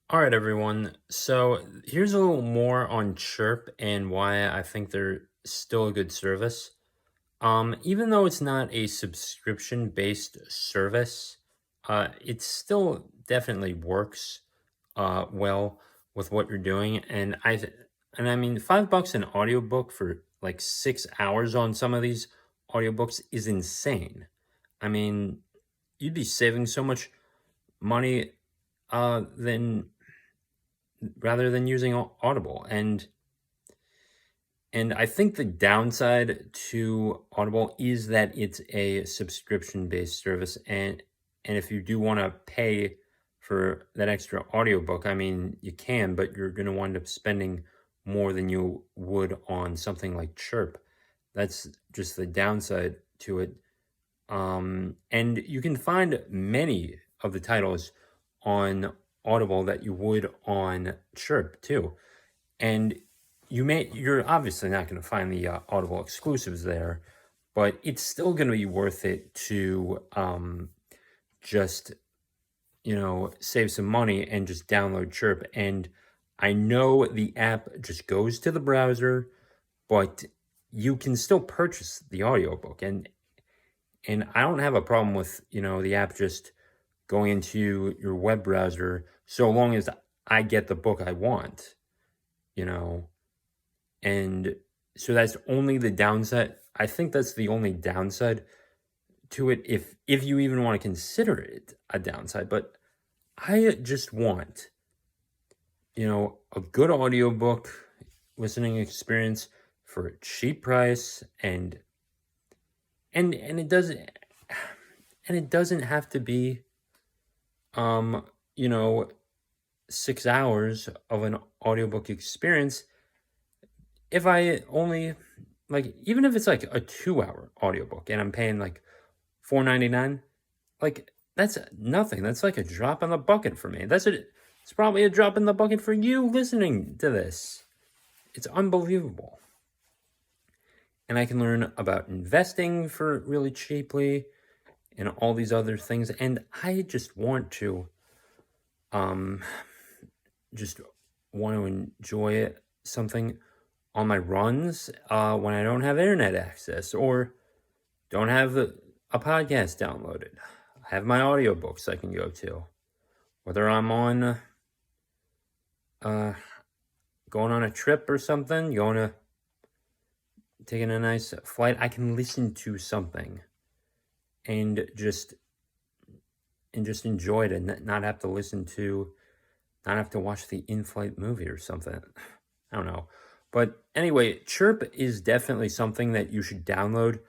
All right, everyone. So here's a little more on Chirp and why I think they're still a good service. Even though it's not a subscription-based service, it still definitely works well with what you're doing. And I mean, $5 an audiobook for like 6 hours on some of these audiobooks is insane. I mean, you'd be saving so much money than rather than using Audible. And I think the downside to Audible is that it's a subscription-based service, and if you do want to pay for that extra audiobook, I mean, you can, but you're going to wind up spending more than you would on something like Chirp. That's just the downside to it. And you can find many of the titles on Audible that you would on Chirp too. And you're obviously not going to find the Audible exclusives there, but it's still going to be worth it to just save some money and just download Chirp. And I know the app just goes to the browser, but you can still purchase the audiobook. And I don't have a problem with, the app just going into your web browser so long as I get the book I want, you know. And so that's only the downside. I think that's the only downside to it if you even want to consider it a downside. But I just want, a good audiobook listening experience for a cheap price and it doesn't have to be um you know 6 hours of an audiobook experience. If I only, like, even if it's like a 2 hour audiobook and I'm paying like $4.99, like, that's nothing. That's like a drop in the bucket for me. It's probably a drop in the bucket for you listening to this. It's unbelievable. And I can learn about investing for really cheaply and all these other things. And I just want to um just want to enjoy something on my runs when I don't have internet access or don't have a podcast downloaded. I have my audiobooks I can go to. Whether I'm on uh going on a trip or something, taking a nice flight, I can listen to something and just enjoy it and not have to not have to watch the in-flight movie or something. I don't know. But anyway, Chirp is definitely something that you should download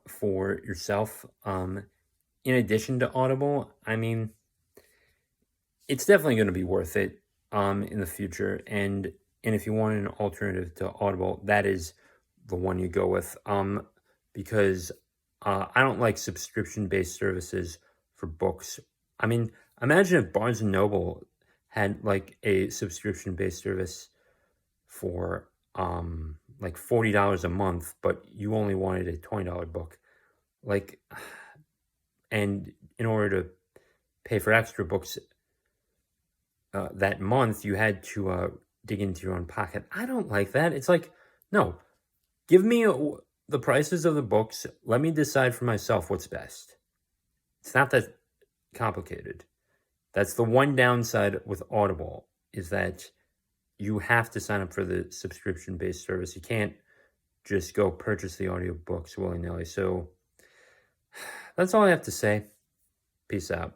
for yourself. In addition to Audible, I mean, it's definitely going to be worth it in the future. And if you want an alternative to Audible, that is the one you go with. Because I don't like subscription-based services for books. I mean, imagine if Barnes and Noble had like a subscription-based service for like $40 a month, but you only wanted a $20 book. Like, and in order to pay for extra books that month, you had to dig into your own pocket. I don't like that. It's like, no, give me the prices of the books. Let me decide for myself what's best. It's not that complicated. That's the one downside with Audible, is that you have to sign up for the subscription-based service. You can't just go purchase the audiobooks willy-nilly. So that's all I have to say. Peace out.